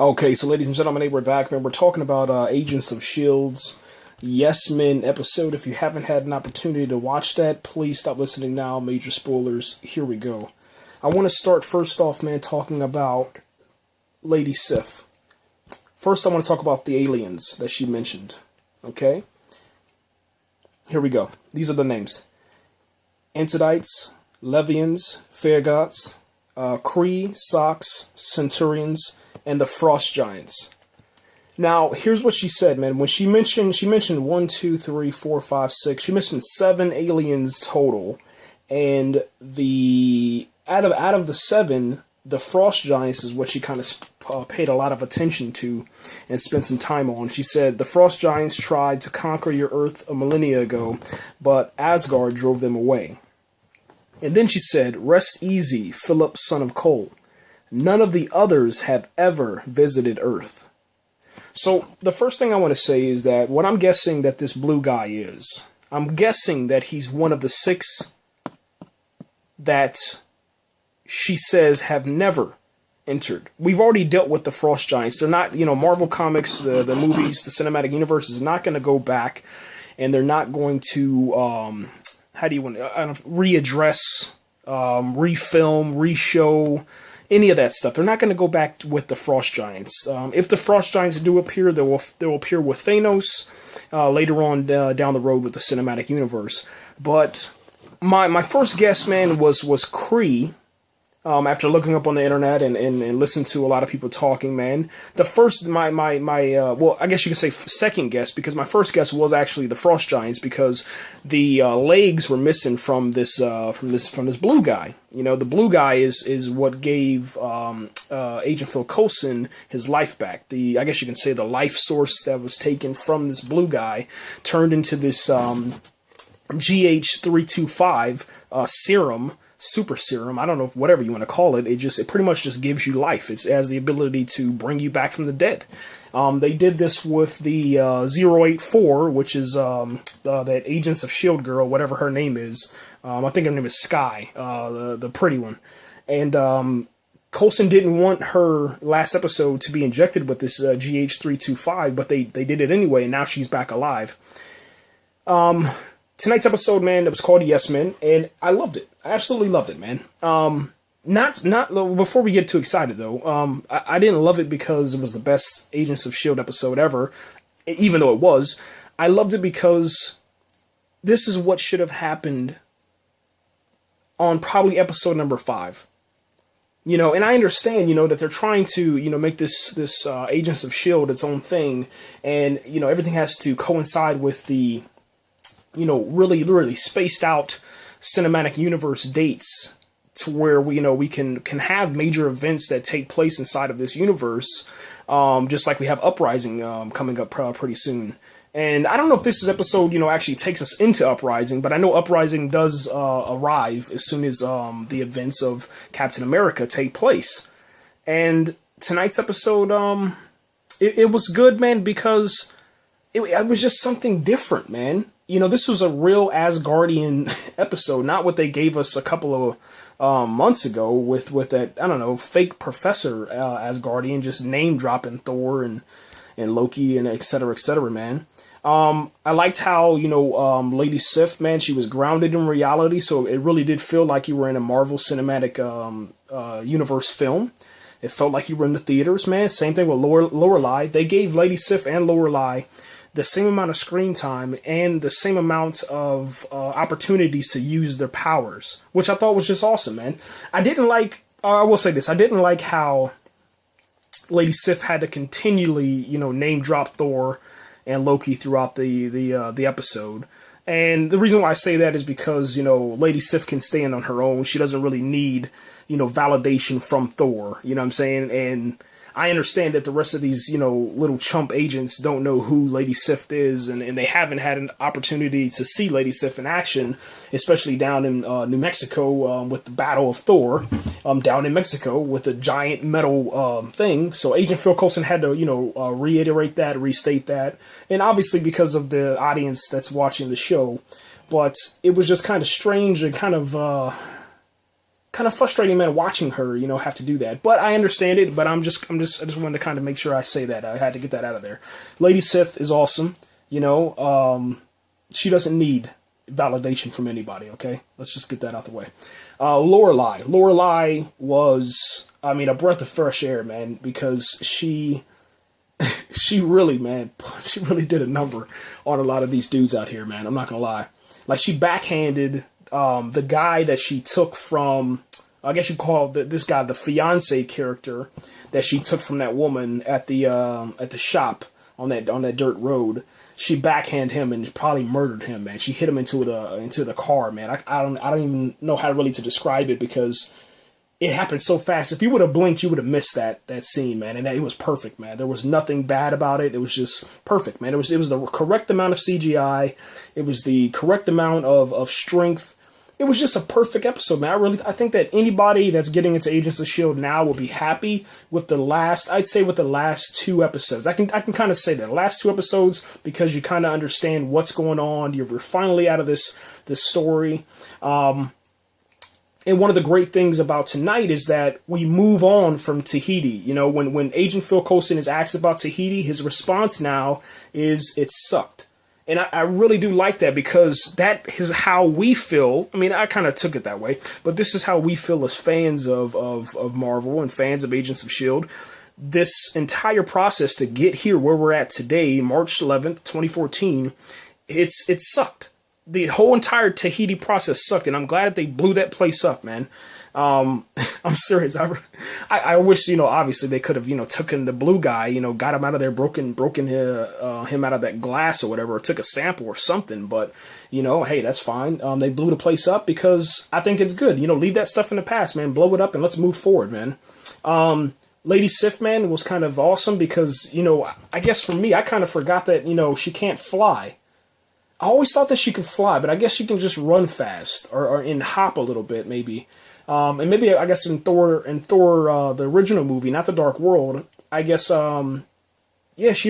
Okay, so ladies and gentlemen, we're back, man. We're talking about Agents of S.H.I.E.L.D's Yes Men episode. If you haven't had an opportunity to watch that, please stop listening now. Major spoilers. Here we go. I want to start first off, man, talking about Lady Sif. First, I want to talk about the aliens that she mentioned. Okay? Here we go. These are the names. Entidites, Levians, Fairgots, Kree, Sox, Centurions, and the Frost Giants. Now, here's what she said, man. When she mentioned 1, 2, 3, 4, 5, 6. She mentioned 7 aliens total, and out of the 7, the Frost Giants is what she kind of paid a lot of attention to and spent some time on. She said the Frost Giants tried to conquer your Earth a millennia ago, but Asgard drove them away. And then she said, "Rest easy, Philip, son of Coul. None of the others have ever visited Earth." So the first thing I want to say is that what I'm guessing that this blue guy is, I'm guessing that he's one of the 6 that she says have never entered. We've already dealt with the Frost Giants. They're not, Marvel Comics, the movies, the cinematic universe is not going to go back, and they're not going to, readdress, refilm, reshow, any of that stuff. They're not going to go back with the Frost Giants. If the Frost Giants do appear, they'll appear with Thanos later on down the road with the cinematic universe. But my first guess, man, was Kree. After looking up on the internet and listening to a lot of people talking, man, the first, well, I guess you could say second guess, because my first guess was actually the Frost Giants, because the legs were missing from this blue guy. The blue guy is what gave Agent Phil Coulson his life back. I guess you can say the life source that was taken from this blue guy turned into this GH325 serum. Super serum, I don't know, whatever you want to call it. It pretty much just gives you life. It has the ability to bring you back from the dead. They did this with the 084, which is that Agents of S.H.I.E.L.D. girl, whatever her name is. I think her name is Sky, the pretty one. And Coulson didn't want her last episode to be injected with this GH325, but they did it anyway, and now she's back alive. Tonight's episode, man, it was called Yes Men, and I loved it. I absolutely loved it, man. Not before we get too excited, though, I didn't love it because it was the best Agents of S.H.I.E.L.D. episode ever, even though it was. I loved it because this is what should have happened on probably episode number 5. And I understand, that they're trying to, make this Agents of S.H.I.E.L.D. its own thing, and, everything has to coincide with the really spaced out cinematic universe dates to where we can have major events that take place inside of this universe, just like we have Uprising coming up pretty soon. And I don't know if this episode actually takes us into Uprising, but I know Uprising does arrive as soon as the events of Captain America take place. And tonight's episode, it was good, man, because it was just something different, man. This was a real Asgardian episode, not what they gave us a couple of months ago with that, I don't know, fake professor Asgardian just name-dropping Thor and Loki and et cetera, man. I liked how, Lady Sif, man, she was grounded in reality, so it really did feel like you were in a Marvel Cinematic Universe film. It felt like you were in the theaters, man. Same thing with Lorelei. They gave Lady Sif and Lorelei the same amount of screen time and the same amount of opportunities to use their powers, which I thought was just awesome, man. I didn't like how Lady Sif had to continually, name drop Thor and Loki throughout the episode. And the reason why I say that is because, Lady Sif can stand on her own. She doesn't really need, validation from Thor, you know what I'm saying? And I understand that the rest of these, little chump agents don't know who Lady Sif is, and they haven't had an opportunity to see Lady Sif in action, especially down in New Mexico with the Battle of Thor, down in Mexico with a giant metal thing. So Agent Phil Coulson had to, reiterate that, restate that, and obviously because of the audience that's watching the show. But it was just kind of strange and kind of kind of frustrating, man, watching her, have to do that. But I understand it. But I just wanted to kind of make sure I say that. I had to get that out of there. Lady Sif is awesome. She doesn't need validation from anybody. Okay, let's just get that out the way. Lorelei was, a breath of fresh air, man, because she really, man, she really did a number on a lot of these dudes out here, man. I'm not gonna lie. Like, she backhanded the guy that she took from, I guess you call this guy the fiance character that she took from that woman at the shop on that dirt road. She backhanded him and probably murdered him, man. She hit him into the car, man. I don't even know how really to describe it, because it happened so fast. If you would have blinked, you would have missed that scene, man. And it was perfect, man. There was nothing bad about it. It was just perfect, man. It was the correct amount of CGI. It was the correct amount of strength. It was just a perfect episode, man. I think that anybody that's getting into Agents of S.H.I.E.L.D. now will be happy with the last 2 episodes. I can kind of say that. The last 2 episodes, because you kind of understand what's going on. You're finally out of this story. And one of the great things about tonight is that we move on from Tahiti. When Agent Phil Coulson is asked about Tahiti, his response now is, it sucked. And I really do like that, because that is how we feel. I kind of took it that way, but this is how we feel as fans of Marvel and fans of Agents of S.H.I.E.L.D. This entire process to get here where we're at today, March 11th, 2014, it sucked. The whole entire Tahiti process sucked, and I'm glad that they blew that place up, man. I'm serious. I wish, obviously they could have, taken the blue guy, got him out of there, broken him out of that glass or whatever, or took a sample or something. But, hey, that's fine. They blew the place up because I think it's good. Leave that stuff in the past, man. Blow it up and let's move forward, man. Lady Sif, man, was kind of awesome because, I guess for me, I kind of forgot that, she can't fly. I always thought that she could fly, but I guess she can just run fast or hop a little bit, maybe. And maybe, I guess, in Thor, the original movie, not the Dark World, I guess, yeah, she